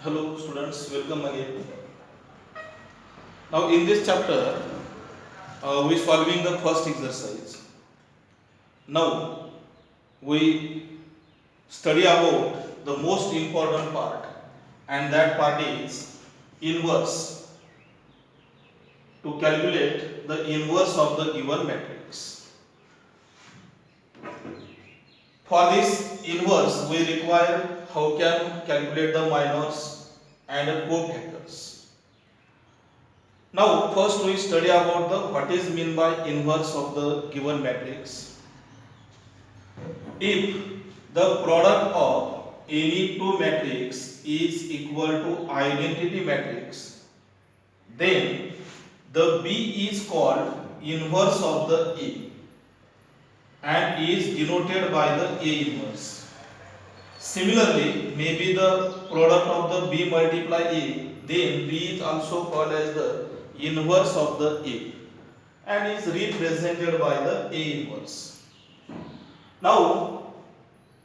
Hello students, welcome again. Now in this chapter, we solving the first exercise. Now we study about the most important part, and that part is inverse, to calculate the inverse of the given matrix. For this inverse we require how can calculate the minors and cofactors. Now first we study about the what is mean by inverse of the given matrix. If the product of any two matrix is equal to identity matrix, then the B is called inverse of the A and is denoted by the A inverse. Similarly, maybe the product of the B multiply A, then B is also called as the inverse of the A and is represented by the A inverse. Now,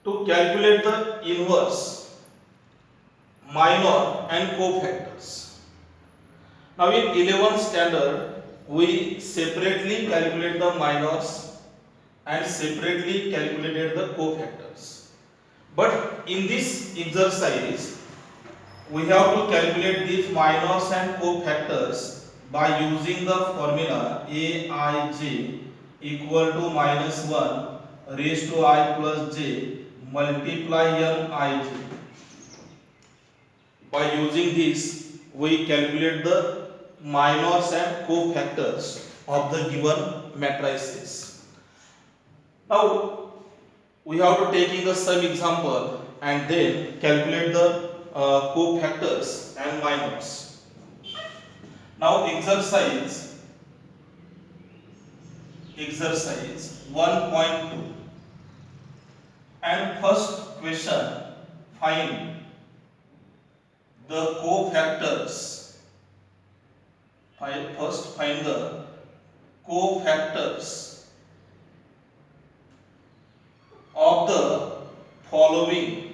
to calculate the inverse, minor and cofactors. Now in 11th standard, we separately calculate the minors and separately calculated the cofactors. But in this exercise, we have to calculate these minors and cofactors by using the formula Aij equal to minus 1 raised to I plus j multiply Mij. By using this, we calculate the minors and cofactors of the given matrices. Now, we have to take in the some example and then calculate the cofactors and minors. Now, exercise 1.2, and first question, find the cofactors. First find the cofactors of the following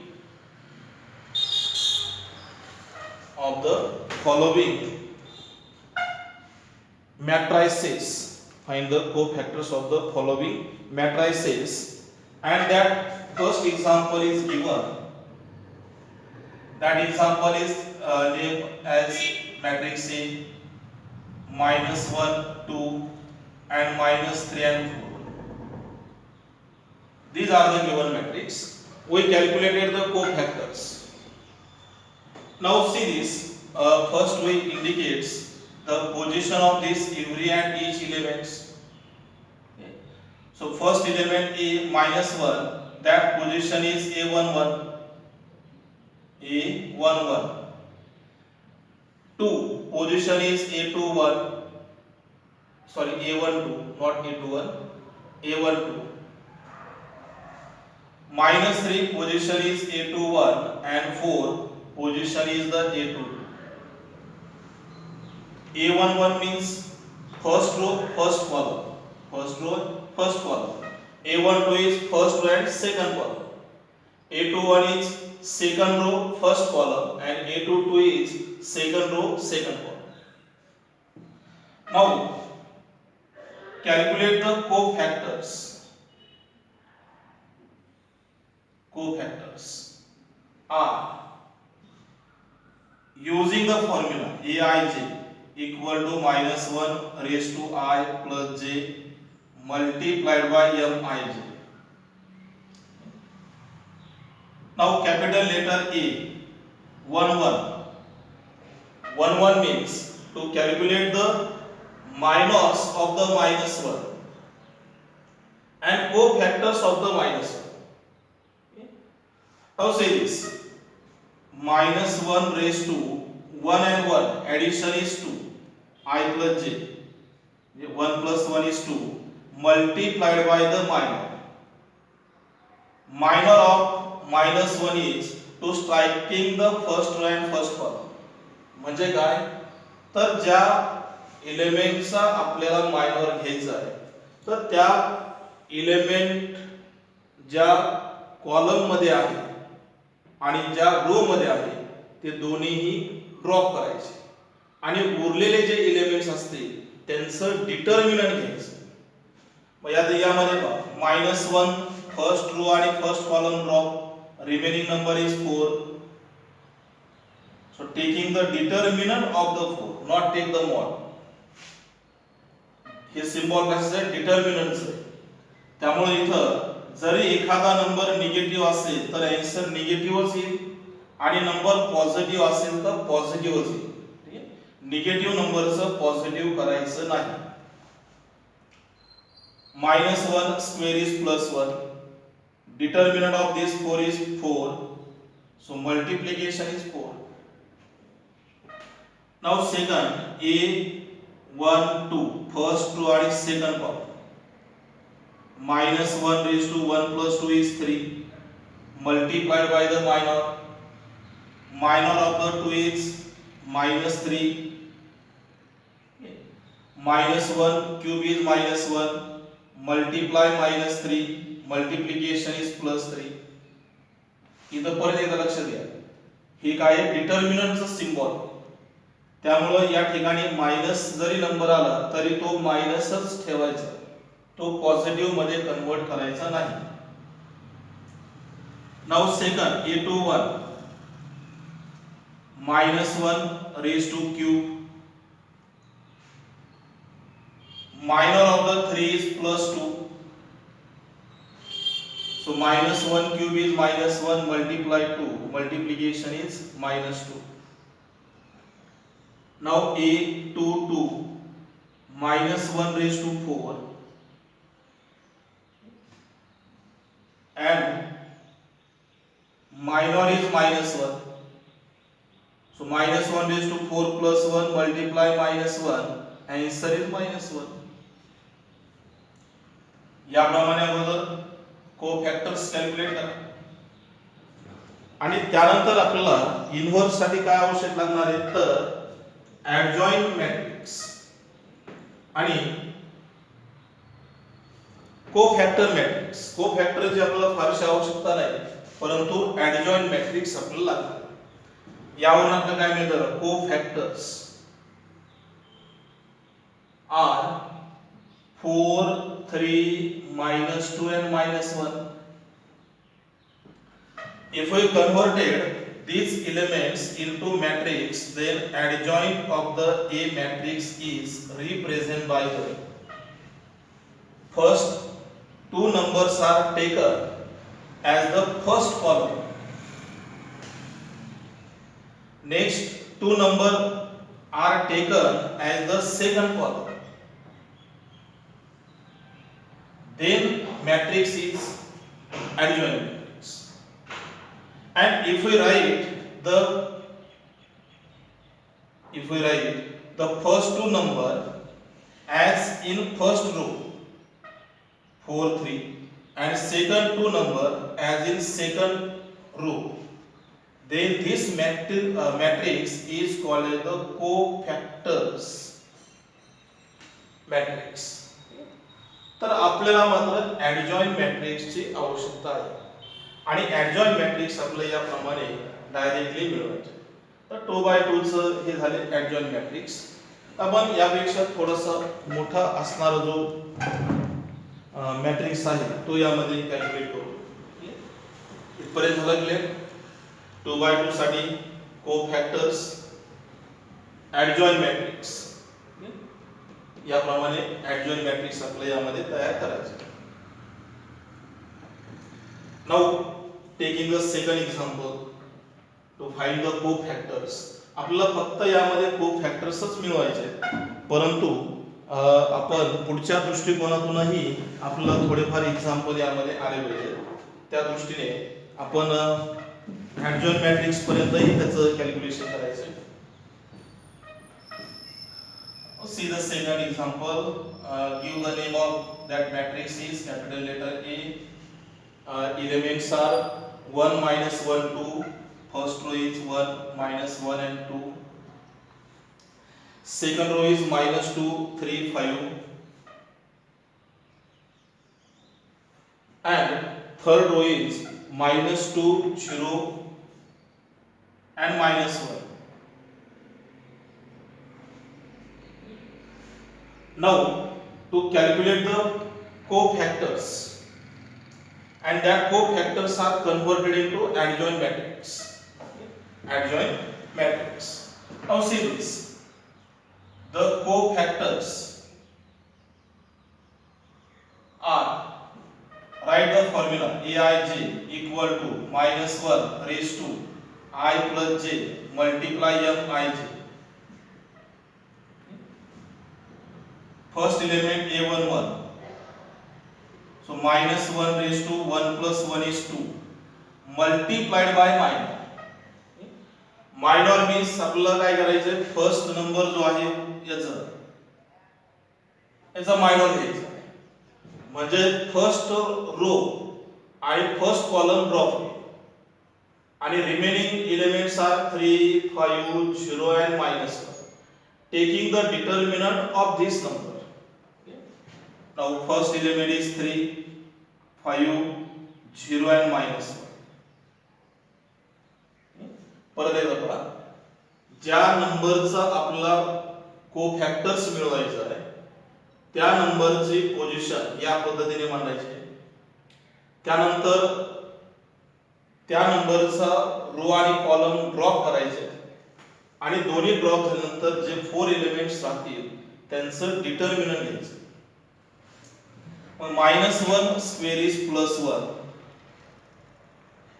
matrices. Find the cofactors of the following matrices, and that first example is given. That example is named as matrix A, minus 1, 2 and minus 3 and 4. These are the given matrix. We calculated the cofactors. Now see this. First we indicates the position of this every and each elements. Okay. So first element A minus 1, that position is A11. A11. 2 position is A21. Sorry, A12, not A21. A12. Minus 3 position is A21 and 4 position is the A22. A11 means first row, first column. First row, first column. A12 is first row and second column. A21 is second row, first column, and A22 is second row, second column. Now, calculate the cofactors. Cofactors are using the formula Aij equal to minus 1 raised to I plus j multiplied by Mij. Now capital letter A, 11. 11 means to calculate the minors of the minus 1 and cofactors of the minus 1. Okay. Now say this. Minus 1 raised to 1 and 1, addition is 2, I plus j. 1 plus 1 is 2, multiplied by the minor. Minor of minus 1 is to striking the first row and first column. म्हणजे काय, तर ज्या एलिमेंटचा आपल्याला minor घ्यायचा आहे तर त्या element ज्या कॉलम मध्ये आहे आणि ज्या रो मध्ये आहे ते दोन्हीही ड्रॉप करायचे आणि उरलेले जे एलिमेंट्स असतील त्यांचं डिटर्मिनंट घ्यायचं. मग यामध्ये पहा -1 फर्स्ट रो आणि first column drop, remaining number is 4. So taking the determinant of the 4, not take the mod. हे सिम्बॉल कशाचं आहे? डिटर्मिनंटचं आहे. त्यामुळे इथं जरी एखादा नंबर निगेटिव्ह असेल तर आन्सर निगेटिव्हच येईल आणि नंबर पॉझिटिव्ह असेल तर पॉझिटिव्हच येईल. ठीक आहे, निगेटिव्ह नंबरचं पॉझिटिव्ह करायचं नाही. -1 square is +1. Determinant of this 4 is 4. So multiplication is 4. Now second, a1 2 first row and second column. -1 raised to 1 plus 2 is 3, multiplied by the minor. Minor of the 2 is -3. -1 cube is -1, multiply -3, multiplication is +3. इथं परत एकदा लक्ष द्या, हे काय आहे? डिटर्मिनंटचं symbol. त्यामुळे या ठिकाणी मायनस जरी नंबर आला तरी तो मायनसच ठेवायचा, तो पॉझिटिव्ह मध्ये कन्वर्ट करायचा नाही. Now second, a21 -1 raised to cube, minor of the 3 is +2. So -1 cube is -1 multiplied 2, multiplication is -2. Now a22 -1 raised to 4 and minor is -1. So -1 raised to 4 plus 1 multiply -1, answer is -1. याप्रमाणे अगोदर कोफॅक्टर्स calculate करा आणि त्यानंतर आपल्याला inverse साठी काय आवश्यक लागणार आहे तर ऍडजॉइंट मॅट्रिक्स आणि कोफॅक्टर मॅट्रिक्स. कोफॅक्टरची आपल्याला फारशी आवश्यकता नाही, परंतु ऍडजॉइंट मॅट्रिक्स आपल्याला लागतात. यावरून आपल्याला काय मिळतं? कोफॅक्टर्स are 4 3 -2 and -1. If we converted these elements into matrix, then adjoint of the A matrix is represented by the first two numbers are taken as the first column, next two numbers are taken as the second column, then matrix is adjoint matrix. And if we write the first two number as in first row 4 3 and second two number as in second row, then this matrix is called as the cofactors matrix. तर आपल्याला मात्र adjoint मॅट्रिक्सची आवश्यकता आहे आणि adjoint matrix आपल्याला याप्रमाणे directly मिळवायचे. तर 2x2 चं हे झाले ऍडजॉइंट मॅट्रिक्स. आपण यापेक्षा थोडासा मोठा असणारा जो मॅट्रिक्स आहे तो यामध्ये कॅल्क्युलेट करू. इथपर्यंत झालं क्लिअर? 2x2 साठी कोफॅक्टर्स, ऍडजॉइंट मॅट्रिक्स, याप्रमाणे ऍडजॉइंट मॅट्रिक्स आपल्याला यामध्ये तयार करायचे. Now taking the second example to find the cofactors. आपल्याला फक्त यामध्ये कोफॅक्टर्सच मिळवायचे, परंतु आपण पुढच्या दृष्टिकोनातूनही आपल्याला थोडेफार एक्झाम्पल यामध्ये आले पाहिजे. त्या दृष्टीने आपण ऍडजॉइंट मॅट्रिक्स पर्यंतही त्याचं कॅल्क्युलेशन करायचं. See the second example. Give the name of that matrix is capital letter A. Elements are 1 -1 2. First row is 1 -1 and 2. Second row is -2 3 5. And third row is -2 0 and minus 1. Now to calculate the cofactors, and that cofactors are converted into adjoint matrix. Adjoint matrix. Now see this. The cofactors are, write the formula Aij equal to minus 1 raised to I plus j multiply Mij. First element A11, so minus 1 raised to 1 plus 1 is 2 multiplied by minor. Minor means आपल्याला काय करायचं, first number जो आहे याचा minor घ्यायचा, म्हणजे first row आणि first column drop होईल आणि remaining elements are 3, 5, 0 and minus 1, taking the determinant of this number. Now first element is 3, 5, 0 and minus 1. परत एकदा पहा, ज्या नंबरचा आपल्याला कोफॅक्टर्स मिळवायचा आहे त्या नंबरची पोझिशन या पद्धतीने मांडायची, त्यानंतर त्या नंबरचा रो आणि कॉलम ड्रॉप करायचे आणि दोन्ही ड्रॉप झाल्यानंतर जे 4 एलिमेंट्स राहतील त्यांचं डिटर्मिनंट घ्यायचं. मग -1 square is +1,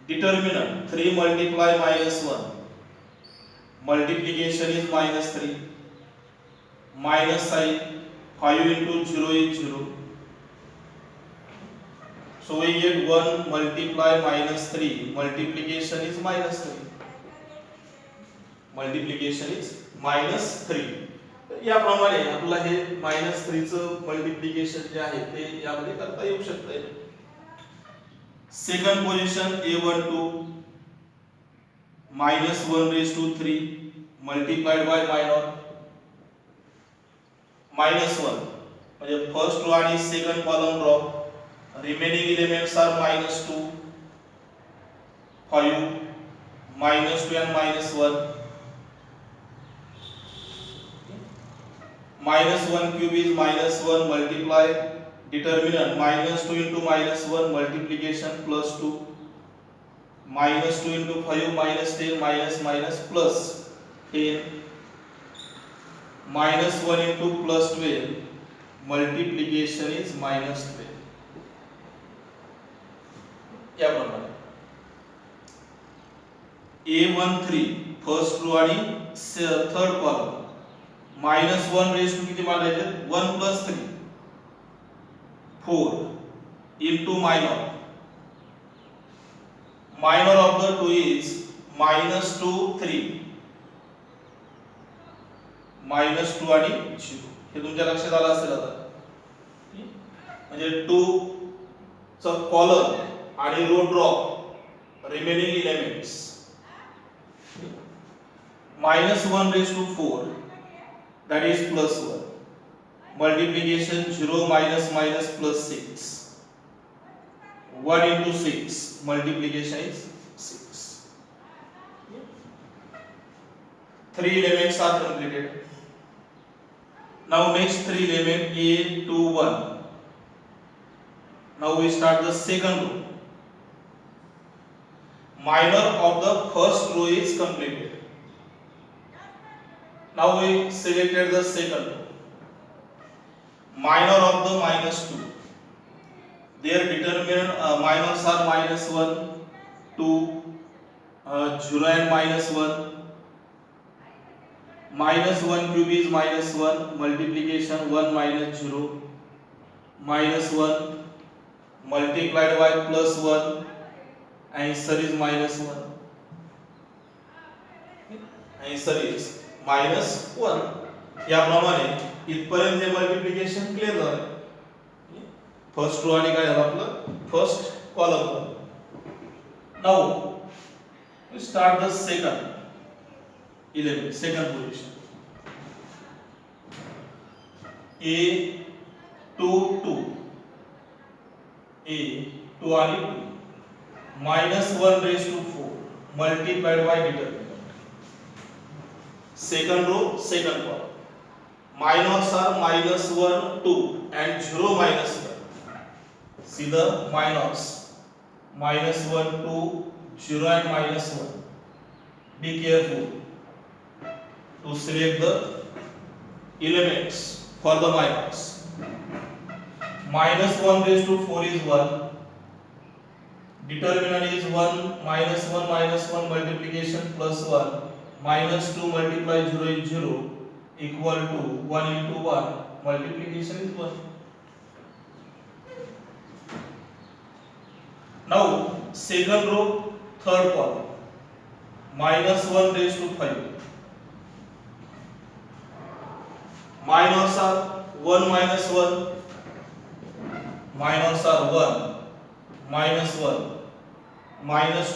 determinant 3 multiply -1, multiplication is -3, minus sign, 5 into 0 is 0, so we get 1 multiply -3, multiplication is -3, multiplication is -3. याप्रमाणे आपल्याला हे -3 चं मल्टिप्लिकेशन जे आहे ते यामध्ये करता येऊ शकते. Second position A12 minus 1 raised to 3 multiplied by minor -1, म्हणजे फर्स्ट रो आणि second column drop, remaining elements are -2, 5, -2 and -1, -1 cube is -1 multiply determinant -2 into -1 multiplication +2, -2 into 5 -10 minus plus 10, -1 into +12 multiplication is -12. याप्रमाणे A13 first row आणि third column, -1 raise to किती मांडायचे, 1 + 3, 4 into minor. Minor of the two is -2, 3, -2 आणि 0. हे तुमच्या लक्षात आलं असेल आता, म्हणजे 2 चा कॉलम आणि row drop, remaining elements, -1 raised to 4 that is +1, multiplication 0 minus plus 6, 1 into 6 multiplication is 6. 3 elements are completed. Now next 3 element A21. Now we start the second row. Minor of the first row is completed. Now we selected the second row. Minor of the -2, their determinant minors are -1, 2, 0 and -1, -1 cube is -1, multiplication 1 minus 0, -1 multiplied by +1, answer is -1, answer is -1. याप्रमाणे इथपर्यंत हे multiplication clear झालं. First row आणि काय झालं आपलं first column. Now we start the second element, second position. A22, A2 आणि 2, -1 raised to 4 multiplied by determinant. second row, second column. Minors are minus 1, 2 and 0 minus 1. See the minors. Minus 1, 2, 0 and minus 1. Be careful to select the elements for the minors. Minus 1 raised to 4 is 1. Determinant is 1 minus 1 minus 1 multiplication plus 1. Minus 2 multiply 0 is 0 equal to 1 into 1 multiplication is 1. Now second row, third column. Minus 1 raised to 5. Minors are 1 minus 1. Minors are 1 minus 1 minus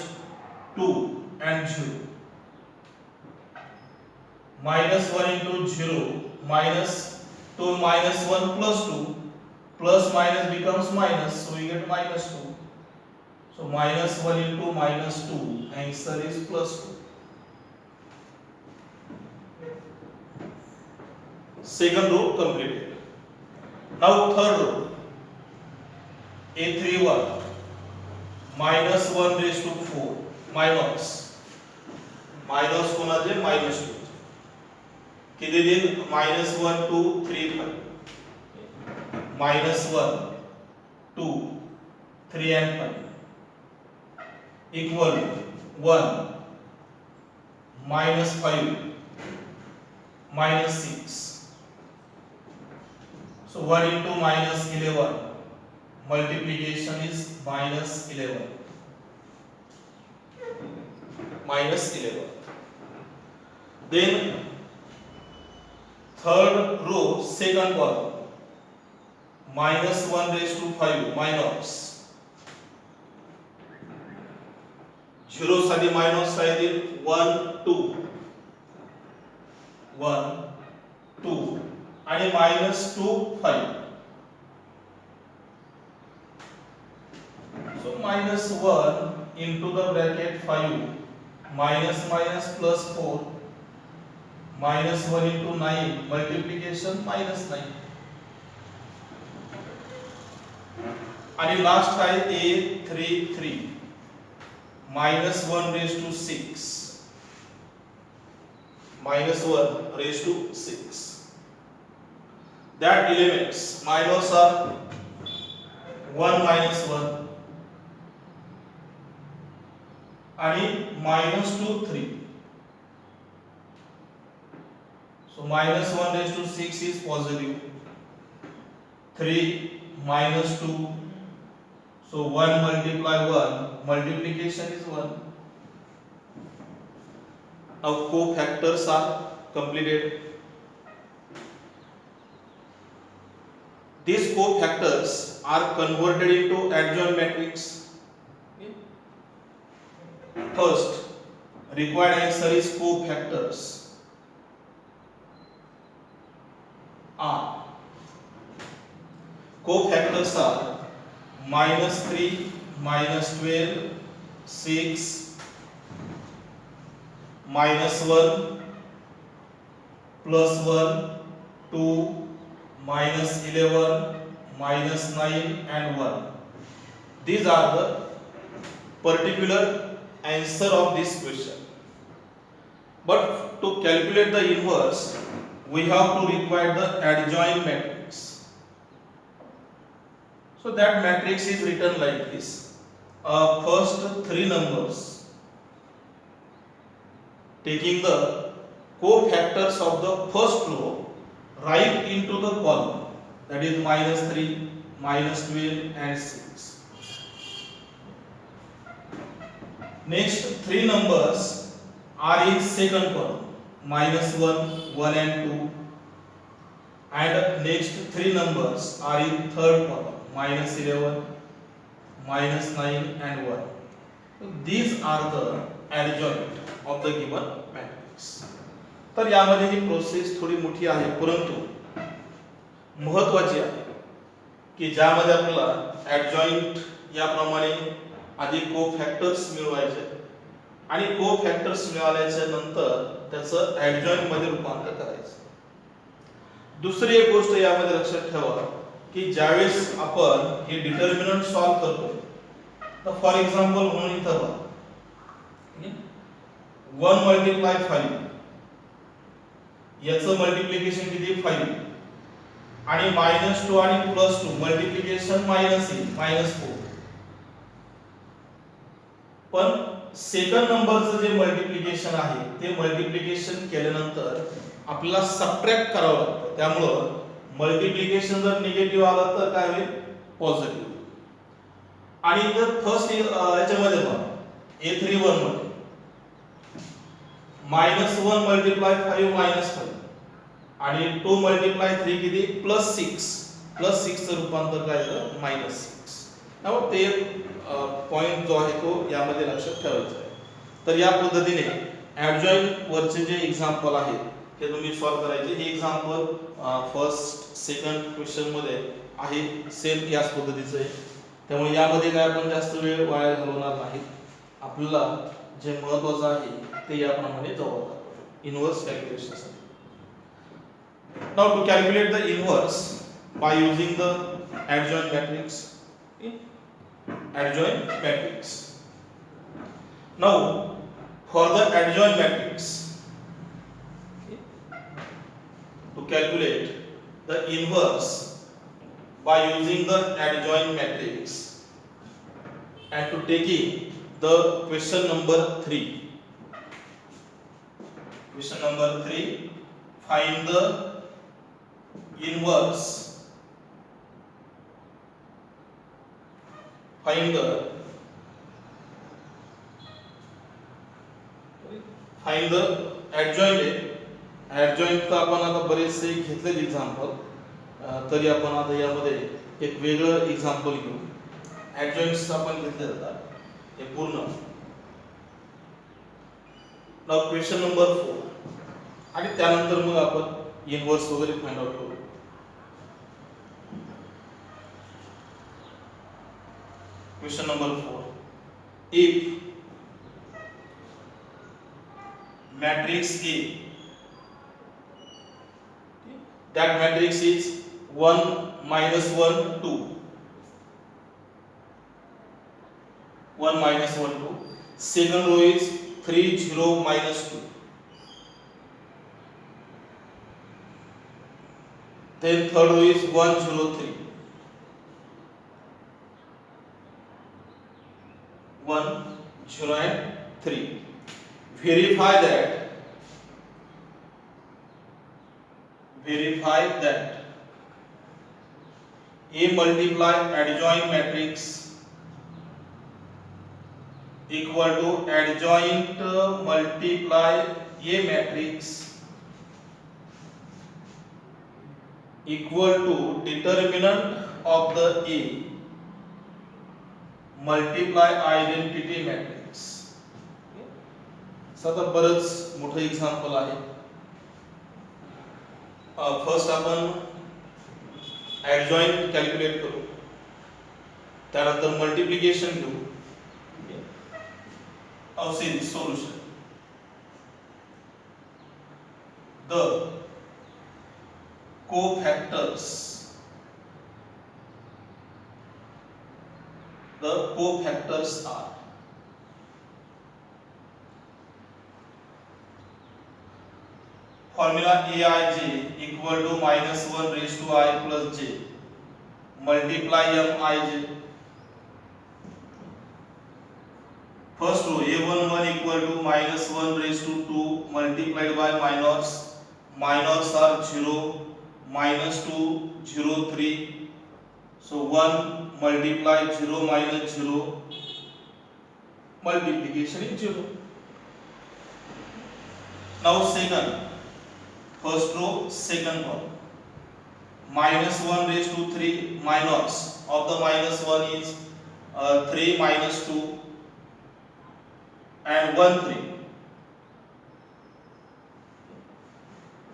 2 and 0. Minus 1 into 0 minus 2 minus 1 plus 2 plus minus becomes minus, so we get minus 2. So minus 1 into minus 2, answer is plus 2. Second row completed. Now third row, A31 minus 1 raised to 4 minus कोणाचे minus 2 किती देईल minus 1 2 3 5 minus 1 2 3 and 5 equal to 1 minus 5 minus 6. So 1 into minus 11 multiplication is minus 11. Minus 11. Then third row, second column. Minus 1 raised to 5 minus 0 साठी minus काय देईल 1 2 1 2 आणि minus 2 5. So minus 1 into the bracket 5 minus minus plus 4 minus 1 into 9 multiplication minus 9. आणि last काय A33 minus 1 raised to 6 minus 1 raised to 6. That elements minus are 1 minus 1 आणि minus 2 3. So minus 1 raised to 6 is positive, 3 minus 2, so 1 multiply 1 multiplication is 1. Now cofactors are completed. These cofactors are converted into adjoint matrix. First, required answer is cofactors are. Cofactors are minus 3, minus 12, 6, minus 1, plus 1, 2, minus 11, minus 9 and 1. These are the particular answer of this question. But to calculate the inverse, we have to require the adjoint matrix. So that matrix is written like this. First 3 numbers, taking the cofactors of the first row, write into the column, that is minus 3, minus 12 and 6. Next 3 numbers are in second column, minus 1, 1 and 2, and next 3 numbers are in third column, minus 11, minus 9 and 1. So these are the adjoint of the given matrix. तर यामध्ये ही process थोडी मोठी आहे, परंतु महत्त्वाची आहे की ज्यामध्ये आपल्याला adjoint याप्रमाणे आधी कोफॅक्टर्स मिळवायचे, आणि कोफॅक्टर्स मिळाल्याच्या नंतर त्याचं ऍडजॉइंट मध्ये रूपांतर करायचं. दुसरी एक गोष्ट यामध्ये लक्षात ठेवा की ज्यावेळेस आपण हे डिटर्मिनंट सॉल्व्ह करतो तर फॉर एक्झाम्पल म्हणून इथं बघा 1 मल्टिप्लाय 5 याचं मल्टिप्लिकेशन किती 5 आणि -2 आणि +2 मल्टिप्लिकेशन मायनस येईल -4. पण सेकंड नंबरचं जे मल्टिप्लिकेशन आहे ते मल्टिप्लिकेशन केल्यानंतर आपल्याला सबट्रॅक्ट करावं लागतं. त्यामुळं मल्टिप्लिकेशन जर निगेटिव्ह आलं तर काय होईल पॉझिटिव्ह. आणि जर फर्स्ट याच्यामध्ये बघा A31 मध्ये -1 मल्टिप्लाय 5 -5 आणि 2 मल्टिप्लाय 3 किती +6 चं रूपांतर काय झालं -6. त्यामुळे ते पॉइंट जो आहे तो यामध्ये लक्षात ठेवायचा आहे. तर या पद्धतीने ऍडजॉइंट वरचे जे एक्झाम्पल आहेत ते तुम्ही सॉल्व्ह करायचे. हे एक्झाम्पल फर्स्ट सेकंड क्वेश्चन मध्ये आहे सेम याच पद्धतीचं आहे. त्यामुळे यामध्ये काय आपण जास्त वेळ वाया घालवणार नाही. आपल्याला जे महत्त्वाचं आहे ते याप्रमाणे जवळ inverse calculation. Now to calculate the inverse by using the adjoint matrix. Adjoint matrix. Now for the adjoint matrix, to calculate the inverse by using the adjoint matrix and to taking the question number 3. Question number 3, find the inverse. Find the adjoint. Adjoint आपण आता बरेचसे घेतलेले example, तरी आपण आता यामध्ये एक वेगळं एक्झाम्पल घेऊ. ऍडजॉइंट्स आपण घेतले जातात हे पूर्ण. नाउ क्वेश्चन नंबर 4 आणि त्यानंतर मग आपण इनव्हर्स वगैरे फाइंड आउट करू. Question number 4. If matrix A, that matrix is 1 -1 2, 1 -1 2, second row is 3 0 -2, then third row is 1 0 3, 1 0 and 3. Verify that A multiply adjoint matrix equal to adjoint multiply A matrix equal to determinant of the A multiply identity matrix. आता बरंच मोठं example आहे. First आपण adjoint calculate करू, त्यानंतर multiplication घेऊ. Series solution. The cofactors are formula Aij equal to -1 raised to I plus j multiply Mij. First row A11 equal to -1 raised to 2 multiplied by minors. Minors are 0, -2, 0, 3. So 1 multiply 0 minus 0, multiplication is 0. Now second, first row, second one, -1 raised to 3, minors of the -1 is 3 minus 2 and 1 3.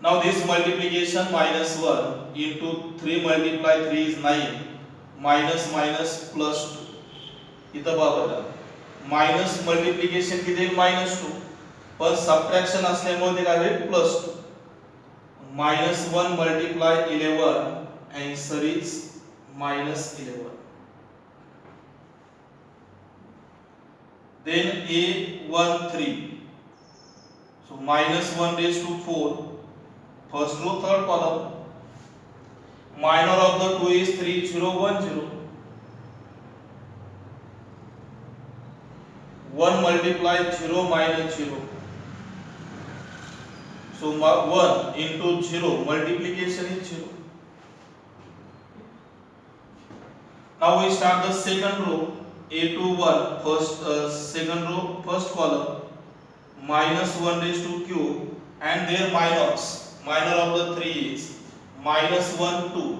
Now this multiplication -1 into 3 multiply 3 is 9, minus minus plus 2. इथं बघा minus multiplication किती येईल -2, पण subtraction असल्यामुळे ते काय होईल +2. -1 multiply 11 answer is -11. Then A13, so -1 raised to 4, first row third column. Minor of the two is 3 0 1 0. 1 multiply 0 minus 0. So 1 into 0, multiplication is 0. Now we start the second row. A21, second row first column, -1 raised to cube, and their minors. Minor of the 3 is -1 2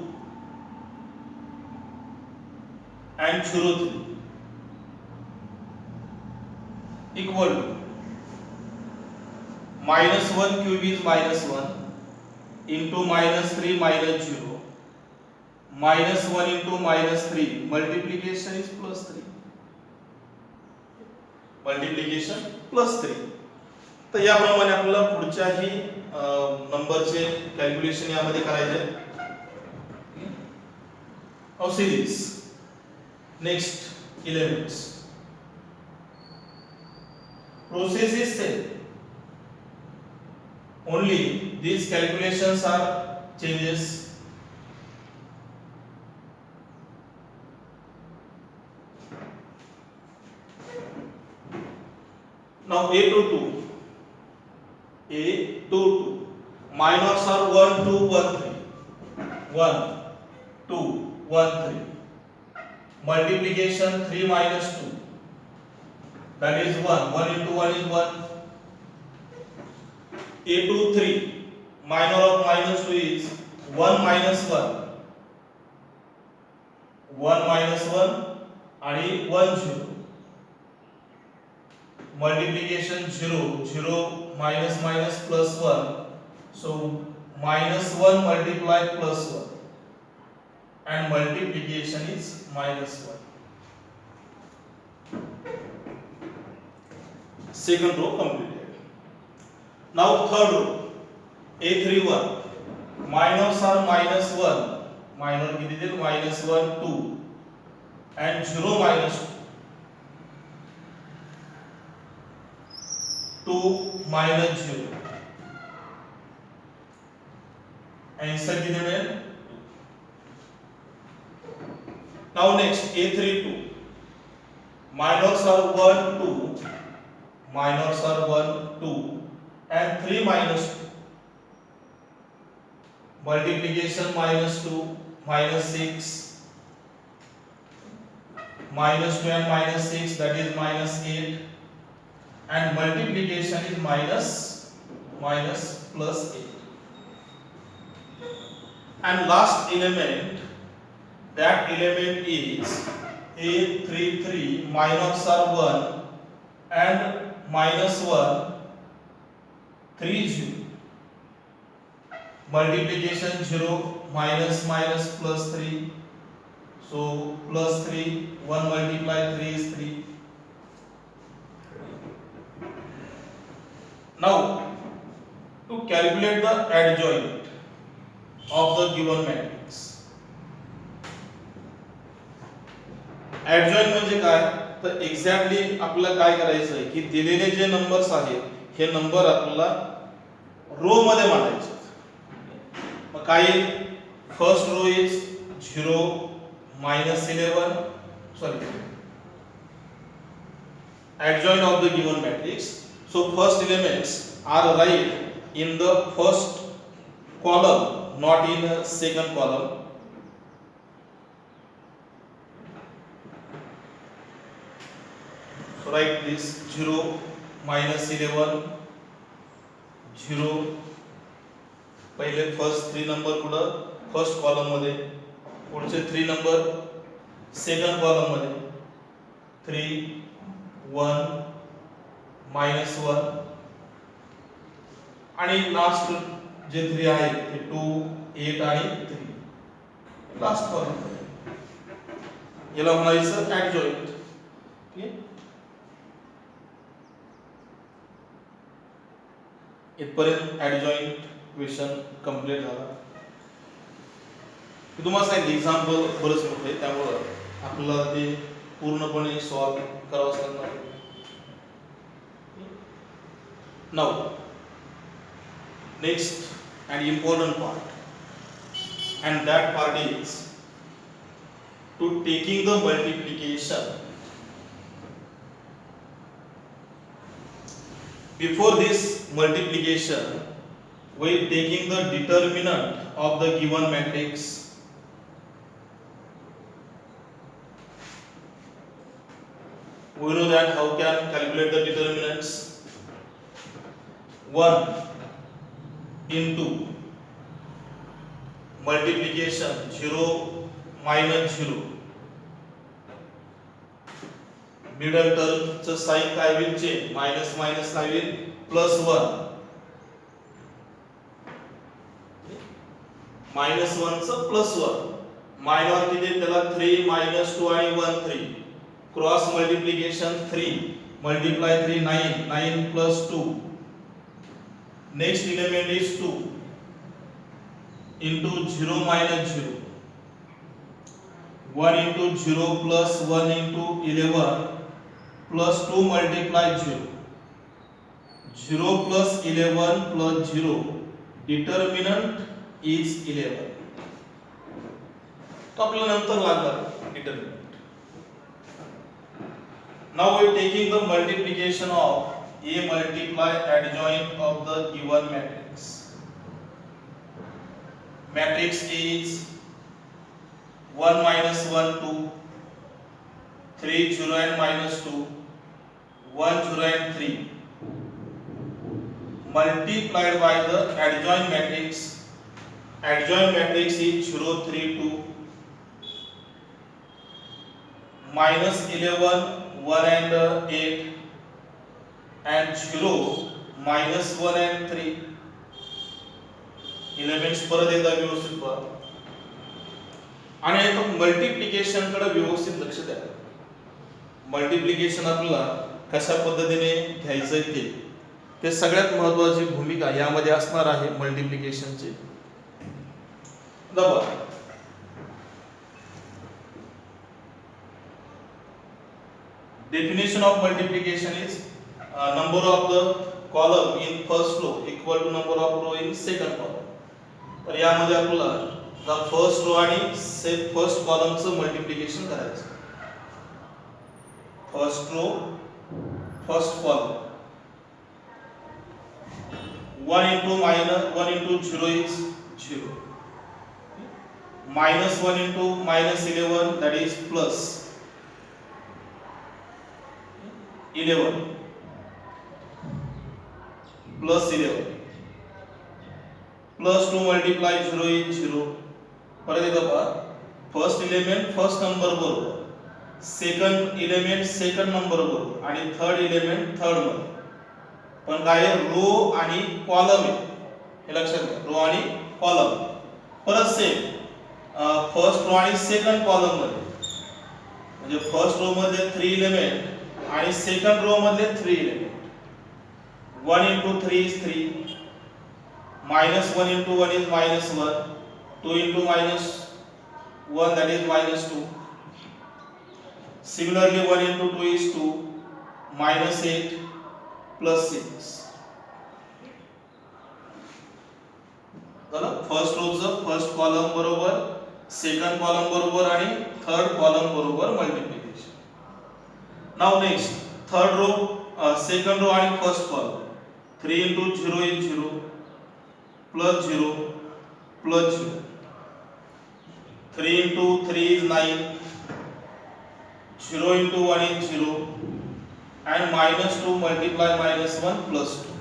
and 0 3 equal to -1 cube is -1 into -3 minus 0, -1 into -3, multiplication is +3, multiplication +3. तर याप्रमाणे आपल्याला पुढच्याही नंबरचे calculation यामध्ये करायचे. Now see this next elements. Process is same, only these calculations are changes. Now A to 2, minors are 1 2 1 3, 1 2 1 3, multiplication 3 minus 2, that is 1, 1 into 1 is 1. A to 3, minor of -2 is 1 minus 1, 1 minus 1 आणि 1 0, multiplication 0 0 minus minus plus 1, so -1 multiply +1, and multiplication is -1. Second row completed. Now third row, A31, minors are -1, minor किती देईल -1 2 and 0 minus 2 minus 0, answer किती मिळेल. Now next A32, minors are 1 2, minors are 1 2 and 3 minus 2, multiplication -2 -6, -2 and -6, that is -8, and multiplication is minus plus 8. And last element, that element is A33, minors are 1 and -1 3 0, multiplication 0 minus minus plus 3, so plus 3, 1 multiply 3 is 3. Now to calculate the adjoint of the given matrix. Adjoint म्हणजे काय, तर exactly आपल्याला काय करायचं आहे की दिलेले जे numbers आहेत हे नंबर आपल्याला रो मध्ये मांडायचे. मग काय, first row is 0 -11, sorry, adjoint of the given matrix. So first elements are right in the first column, not in the second column. So write this 0 -11 0, पहिले फर्स्ट 3 नंबर कुठं फर्स्ट कॉलम मध्ये, पुढचे 3 number second column मध्ये, 3 1 -1 आणि last जे 3 आहेत ते 2 8 आणि 3 last column मध्ये. याला म्हणायचं ऍडजॉइंट. ठीक आहे. इथपर्यंत ॲडजॉईंट क्वेश्चन कंप्लीट झाला. मी तुम्हाला सांगितलं एक्झाम्पल बरंच मोठं आहे, त्यामुळं आपल्याला ते पूर्णपणे सॉल्व करावंच लागणार. Now, next and important part, and that part is to taking the multiplication. Before this multiplication, we taking the determinant of the given matrix. We know that how can calculate the determinants. 1 into multiplication 0 minus 0, middle टर्मचं sign काय होईल, change, minus minus काय होईल, plus 1, minus 1 चं plus 1, minor किती त्याला 3 minus 2 आणि 1 3, cross multiplication 3 multiply 3 9, 9 plus 2, next element is 2 into 0 minus 0, 1 into 0 plus 1 into 11 plus 2 multiply 0, 0 plus 11 plus 0, determinant is 11. तो आपल्याला नंतर लागणार determinant. Now we are taking the multiplication of A multiply adjoint of the given matrix. Matrix is 1 minus 1 2, 3 0 and minus 2, 1 0 and 3, multiplied by the adjoint matrix. Adjoint matrix is 0 3 2, minus 11 1 and 8, and 0 minus 1 and 3. Elements परत एकदा व्यवस्थित पहा आणि आता multiplication कडे व्यवस्थित लक्ष द्या. मल्टिप्लिकेशन आपल्याला कशा पद्धतीने घ्यायचं ते सगळ्यात महत्त्वाची भूमिका यामध्ये असणार आहे मल्टिप्लिकेशनची. बघा, definition of multiplication is number of the column in first row equal to number of row in second column. तर यामध्ये आपल्याला द फर्स्ट रो आणि फर्स्ट कॉलमचं मल्टिप्लिकेशन करायचं. First row first column 1 into minus 1 into 0 is 0, minus 1 into minus 11 that is plus 11 plus 11 plus 2 multiply 0 is 0. परत एकदा पहा, first element first number बरोबर, सेकंड एलिमेंट सेकंड नंबर बरोबर आणि third element third मध्ये. पण काय रो आणि कॉलम आहे हे लक्षात घ्या, रो आणि कॉलम. परत सेम फर्स्ट रो आणि सेकंड कॉलम मध्ये, म्हणजे फर्स्ट रो मध्ये 3 एलिमेंट आणि सेकंड रो मध्ये 3 element. 1 into 3 is 3, minus 1 into 1 is minus 1, 2 into minus 1 that is minus 2. Similarly 1 into 2 is 2, minus 8 plus 6. झालं, फर्स्ट रोचं फर्स्ट कॉलम बरोबर, सेकंड कॉलम बरोबर आणि थर्ड कॉलम बरोबर multiplication. Now next third row, second row आणि first column. 3 into 0 is 0, plus 0 plus 0. 3 into 3 is 9, 0 into 1 is 0, and minus 2 multiply minus 1 plus 2.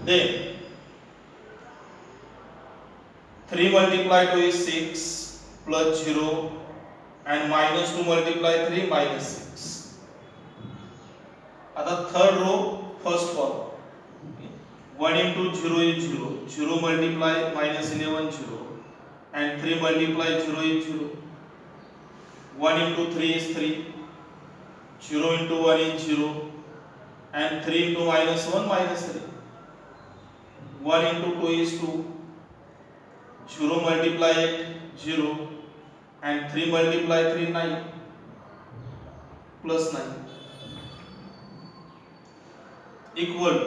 Then 3 multiply 2 is 6 plus 0, and minus 2 multiply 3 minus 6. आता third row first column, 1 into 0 is 0, 0 multiply minus 11 0, and 3 multiply 0 is 0. 1 into 3 is 3, 0 into 1 is 0, and 3 into minus 1 minus 3. 1 into 2 is 2. 0 multiply 8 0 and 3 multiply 3 9 plus 9 equal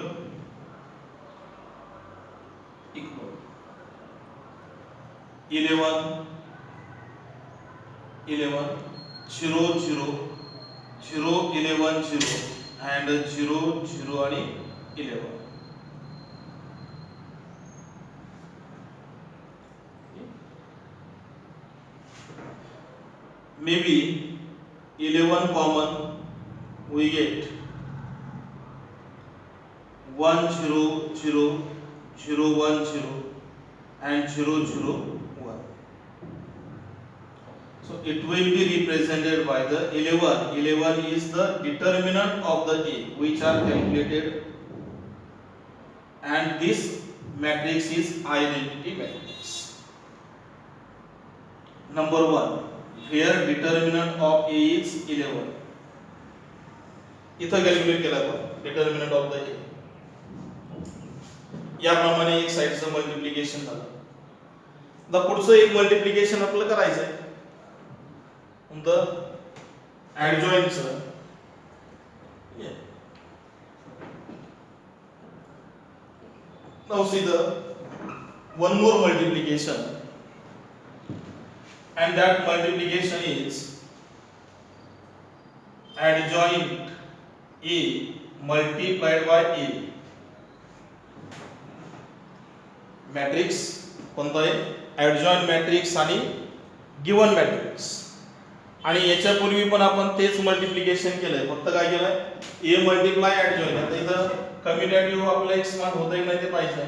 11 11 0 0 0 11 0 and 0 0 आणि 11. Maybe 11 common, we get 1 0 0 0 1 0 and 0 0 1. So it will be represented by the 11. 11 is the determinant of the A which are calculated, and this matrix is identity matrix. Number 1, where determinant of A is 11. इथं calculate केला आपण determinant of the A. याप्रमाणे एक साइडचं multiplication झालं. आता पुढचं एक multiplication आपल्याला करायचं आहे कोणतं ऍडजॉइंटचं. Now see the one more multiplication, and that multiplication is adjoint A multiplied by A. Matrix कोणता आहे ऍडजॉइंट मॅट्रिक्स आणि गिवन मॅट्रिक्स. आणि याच्यापूर्वी पण आपण तेच मल्टिप्लिकेशन केलंय, फक्त काय केलंय A मल्टिप्लाय ऍडजॉइंट. आता इथं कम्युटेटिव्ह आपलं एक समान होतंय की नाही ते पाहिजे.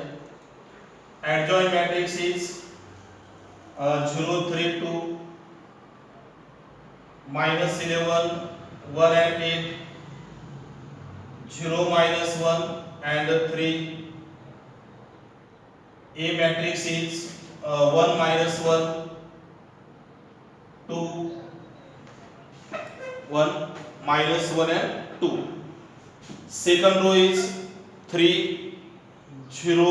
Adjoint matrix is 0 3 2 minus 11 1 and 8 0 minus 1 and 3. A matrix is 1 minus 1 2 1 minus 1 and 2. Second row is 3 0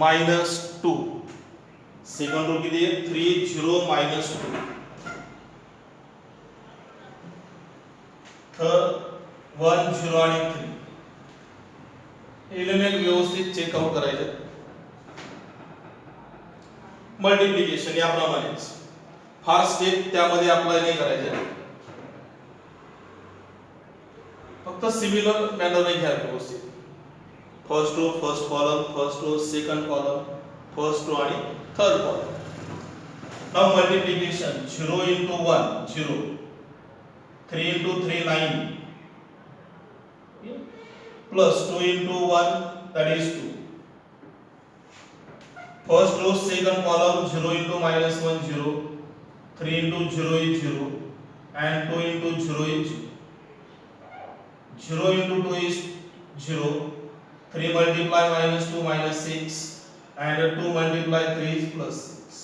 minus 2. Second row किती आहे 3 0 minus 2. थर्ड 1 0 आणि 3. एलिमेंट व्यवस्थित चेकआउट करायचे. मल्टिप्लिकेशन याप्रमाणेच, फार स्टेप त्यामध्ये अप्लाय नाही करायचे, फक्त सिमिलर मॅनरने घ्या व्यवस्थित. First row first column, first row second column, first row आणि third column. Now multiplication 0 into 1 0, 3 into 3 9, plus 2 into 1 that is 2. First row second column 0 into minus 1 0, 3 into 0 is 0 and 2 into 0 is 0. 0 into 2 is 0, 3 multiply minus 2 minus 6 and 2 multiply 3 is plus 6.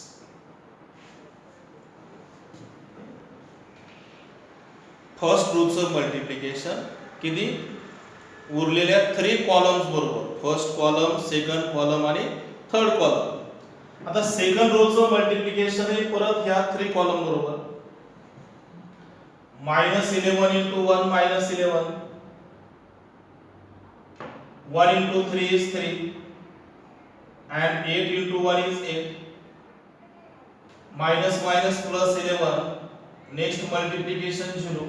First रोचं multiplication किती उरलेल्या 3 columns बरोबर, first column second column आणि third column. आता second रोचं multiplication आहे परत ह्या 3 column बरोबर. -11 into 1 minus 11, 1 into 3 is 3 and 8 into 1 is 8. minus minus plus 11, next multiplication 0,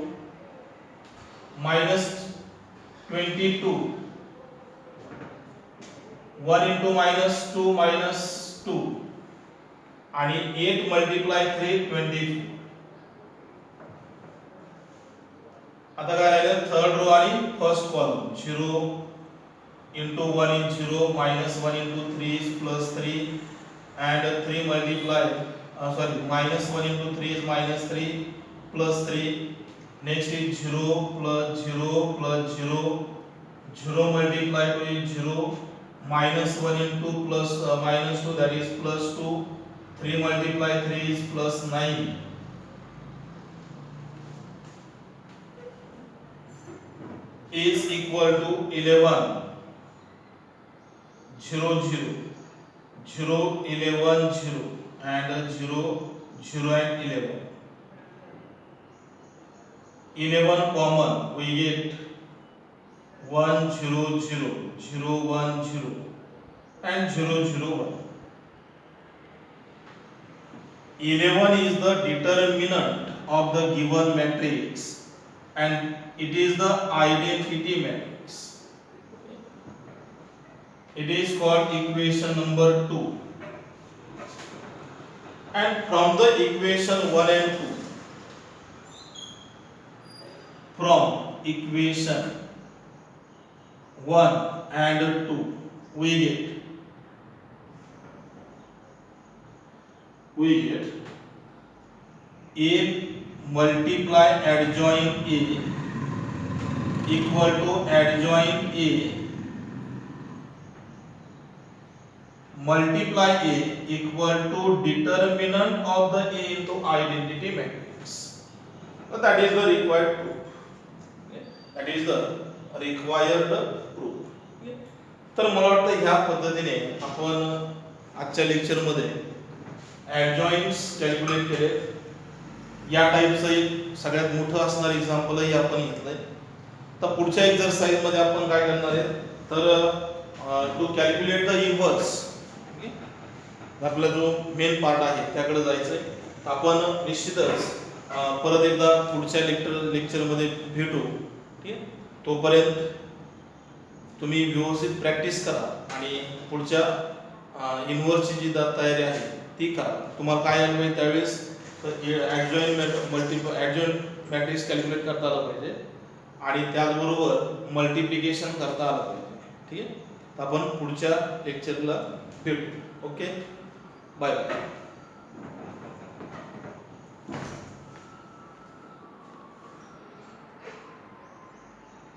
minus 22, 1 into minus 2 minus 2 आणि 8 multiply 3 24. आता काय राहिलं थर्ड रो आणि first column. 0 into 1 is 0, minus 1 into 3 is plus 3 and 3 multiply minus 1 into 3 is minus 3 plus 3. Next is 0 plus 0 plus 0, 0 multiply 2 is 0, minus 1 into plus minus 2 that is plus 2, 3 multiply 3 is plus 9. is equal to 11 0 0 0 11 0 and 0 0 and 11. 11 common, we get 1 0 0 0 1 0 and 0 0 1. 11 is the determinant of the given matrix and it is the identity matrix. It is called equation number 2. And from the equation 1 and 2, from equation 1 and 2, we get A multiply adjoint A equal to adjoint A multiply A equal to determinant of the A into identity matrix. So that is the required proof. Okay? That is the required proof. Okay? तर मला वाटतं ह्या पद्धतीने आपण आजच्या lecture मध्ये adjoints calculate केले. या टाइपचं एक सगळ्यात मोठं असणारं एक्झाम्पलही आपण घेतलंय. तर पुढच्या एक्सरसाइज मध्ये आपण काय करणार आहे तर टू कॅल्क्युलेट द इन्व्हर्स आपला जो मेन पार्ट आहे त्याकडे जायचंय. आपण निश्चितच परत एकदा पुढच्या लेक्चर मध्ये भेटू. ठीक आहे, तोपर्यंत तुम्ही व्यवस्थित प्रॅक्टिस करा आणि पुढच्या इन्व्हर्सची जी तयारी आहे ती करा. तुम्हाला काय आलं त्यावेळेस ॲडजॉइंट मॅट्रिक्स कॅल्क्युलेट करता आलं पाहिजे आणि त्याचबरोबर मल्टिप्लिकेशन करता आलं पाहिजे. ठीक आहे, तर आपण पुढच्या लेक्चरला भेटू. Okay, bye bye.